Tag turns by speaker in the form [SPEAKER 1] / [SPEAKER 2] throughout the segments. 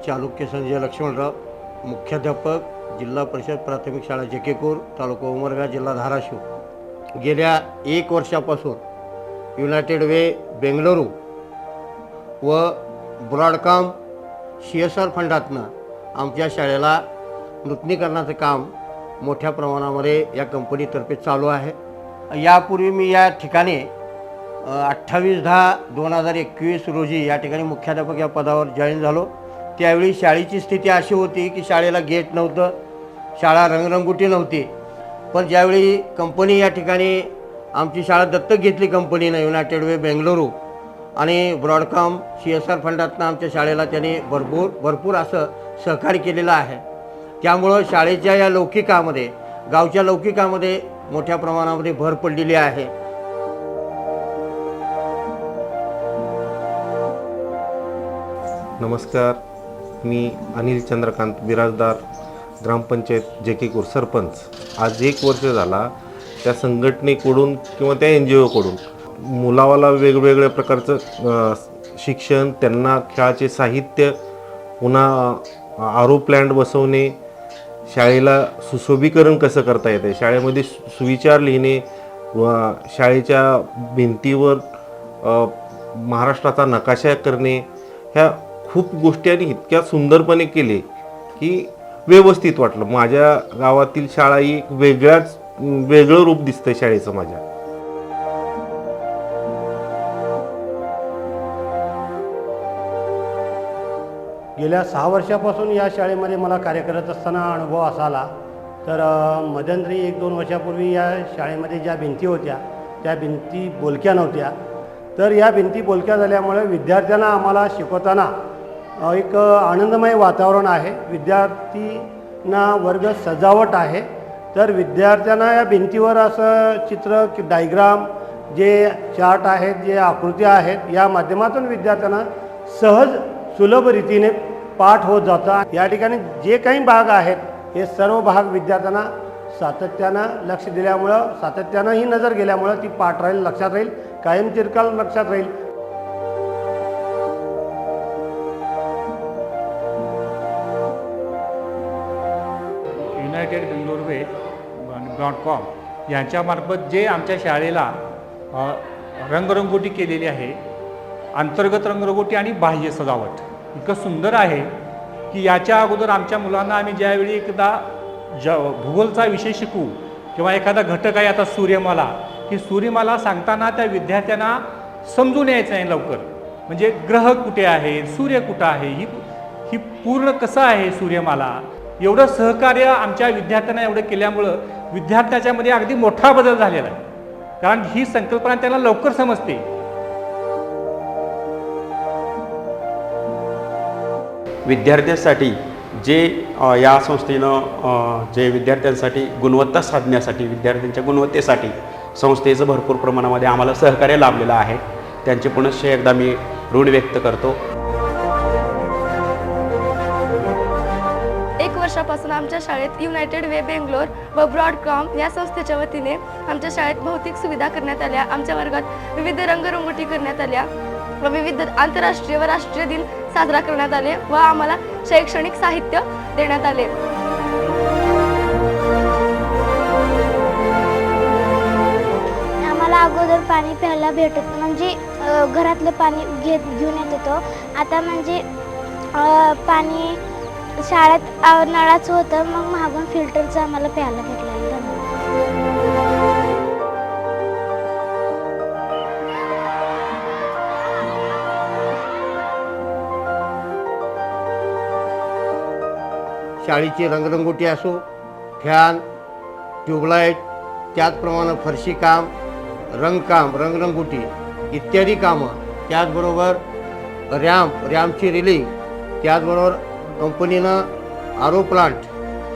[SPEAKER 1] चालुक्य संजय लक्ष्मणराव, मुख्याध्यापक, जिल्हा परिषद प्राथमिक शाळा जकेकोर, तालुका उमरगा, जिल्हा धाराशिव. गेल्या 1 वर्षापासून युनायटेड वे बेंगळुरू व ब्रॉडकॉम CSR फंडातनं आमच्या शाळेला नूतनीकरणाचं काम मोठ्या प्रमाणामध्ये या कंपनीतर्फे चालू आहे. यापूर्वी मी या ठिकाणी 28/10/2021 रोजी या ठिकाणी मुख्याध्यापक या पदावर जॉईन झालो. त्यावेळी शाळेची स्थिती अशी होती की शाळेला गेट नव्हतं, शाळा रंगरंगोटी नव्हती. पण ज्यावेळी कंपनी या ठिकाणी आमची शाळा दत्तक घेतली कंपनीनं, युनायटेड वे बेंगळुरू आणि ब्रॉडकॉम CSR फंडातनं आमच्या शाळेला त्यांनी भरपूर असं सहकार्य केलेलं आहे. त्यामुळं शाळेच्या या लौकिकामध्ये, गावच्या लौकिकामध्ये मोठ्या प्रमाणामध्ये भर पडलेली आहे.
[SPEAKER 2] नमस्कार, मी अनिल चंद्रकांत बिराजदार, ग्रामपंचायत जकेकोर सरपंच. आज 1 वर्ष झाला त्या संघटनेकडून किंवा त्या NGOकडून मुलावाला वेगवेगळ्या प्रकारचं शिक्षण, त्यांना खेळाचे साहित्य, पुन्हा RO प्लॅन्ट बसवणे, शाळेला सुशोभीकरण कसं करता येते, शाळेमध्ये सुविचार लिहिणे, शाळेच्या भिंतीवर महाराष्ट्राचा नकाशा करणे, ह्या खूप गोष्टी आणि इतक्या सुंदरपणे केले की व्यवस्थित वाटलं. माझ्या गावातील शाळा ही वेगळं रूप दिसतं शाळेचं माझ्या.
[SPEAKER 1] गेल्या 6 वर्षापासून या शाळेमध्ये मला कार्य करत असताना अनुभव असा आला. तर मध्यंतरी 1-2 वर्षापूर्वी या शाळेमध्ये ज्या भिंती होत्या त्या भिंती बोलक्या नव्हत्या. तर या भिंती बोलक्या झाल्यामुळे विद्यार्थ्यांना आम्हाला शिकवताना एक आनंदमय वातावरण आहे. विद्यार्थींना वर्ग सजावट आहे. तर विद्यार्थ्यांना या भिंतीवर असं चित्र, डायग्राम, जे चार्ट आहेत, जे आकृत्या आहेत, या माध्यमातून विद्यार्थ्यांना सहज सुलभ रीतीने पाठ होत जातात. या ठिकाणी जे काही भाग आहेत हे सर्व भाग विद्यार्थ्यांना सातत्यानं लक्ष दिल्यामुळं, सातत्यानं ही नजर गेल्यामुळं ती पाठ राहील, लक्षात राहील, कायम चिरकाल लक्षात राहील.
[SPEAKER 3] युनायटेड बेंगळुरू वे ब्रॉडकॉम यांच्यामार्फत जे आमच्या शाळेला रंगरंगोटी केलेली आहे, अंतर्गत रंगरंगोटी आणि बाह्य सजावट इतकं सुंदर आहे की याच्या अगोदर आमच्या मुलांना आम्ही ज्यावेळी एकदा भूगोलचा विषय शिकू किंवा एखादा घटक आहे, आता सूर्यमाला, ही सूर्यमाला सांगताना त्या विद्यार्थ्यांना समजून यायचं आहे लवकर, म्हणजे ग्रह कुठे आहे, सूर्य कुठं आहे, ही पूर्ण कसं आहे सूर्यमाला. एवढं सहकार्य आमच्या विद्यार्थ्यांना एवढं केल्यामुळं विद्यार्थ्याच्यामध्ये अगदी मोठा बदल झालेला आहे, कारण ही संकल्पना त्यांना लवकर समजते.
[SPEAKER 4] विद्यार्थ्यांसाठी जे या संस्थेनं जे विद्यार्थ्यांसाठी गुणवत्ता साधण्यासाठी, विद्यार्थ्यांच्या गुणवत्तेसाठी संस्थेचं भरपूर प्रमाणामध्ये आम्हाला सहकार्य लाभलेलं आहे. त्यांचे पुनश्च एकदा मी ऋण व्यक्त करतो.
[SPEAKER 5] 1 वर्षापासून आमच्या शाळेत युनायटेड वे बेंगलोर व ब्रॉडकॉम या संस्थेच्या वतीने आमच्या शाळेत भौतिक सुविधा करण्यात आल्या. आमच्या वर्गात विविध रंगरंगोटी करण्यात आल्या व विविध आंतरराष्ट्रीय व राष्ट्रीय दिन साजरा करण्यात आले व आम्हाला शैक्षणिक साहित्य देण्यात आले.
[SPEAKER 6] आम्हाला अगोदर पाणी प्यायला भेटत, म्हणजे घरातलं पाणी घेऊन येत होतो. आता म्हणजे पाणी शाळेत नळाचं होतं, मग मागून फिल्टरचं आम्हाला प्यायला भेटलं.
[SPEAKER 1] शाळेची रंगरंगोटी असो, फॅन, ट्यूबलाईट, त्याचप्रमाणे फरशीकाम, रंगकाम, रंगरंगोटी इत्यादी कामं, त्याचबरोबर रॅम्पची रिलिंग, त्याचबरोबर कंपनीनं RO प्लांट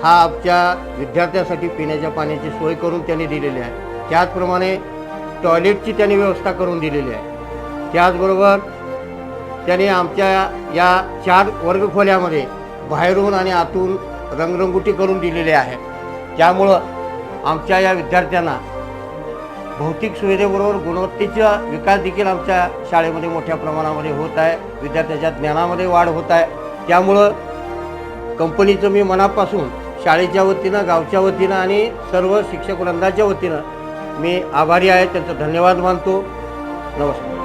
[SPEAKER 1] हा आमच्या विद्यार्थ्यांसाठी पिण्याच्या पाण्याची सोय करून त्यांनी दिलेली आहे. त्याचप्रमाणे टॉयलेटची त्यांनी व्यवस्था करून दिलेली आहे. त्याचबरोबर त्यांनी आमच्या या 4 वर्गखोल्यामध्ये बाहेरून आणि आतून रंगरंगोटी करून दिलेली आहे. त्यामुळं आमच्या या विद्यार्थ्यांना भौतिक सुविधेबरोबर गुणवत्तेचा विकास देखील आमच्या शाळेमध्ये मोठ्या प्रमाणामध्ये होत आहे. विद्यार्थ्यांच्या ज्ञानामध्ये वाढ होत आहे. त्यामुळं कंपनीचं मी मनापासून शाळेच्या वतीनं, गावच्या वतीनं आणि सर्व शिक्षक वृंदाच्या वतीनं मी आभारी आहे. त्यांचा धन्यवाद मानतो. नमस्कार.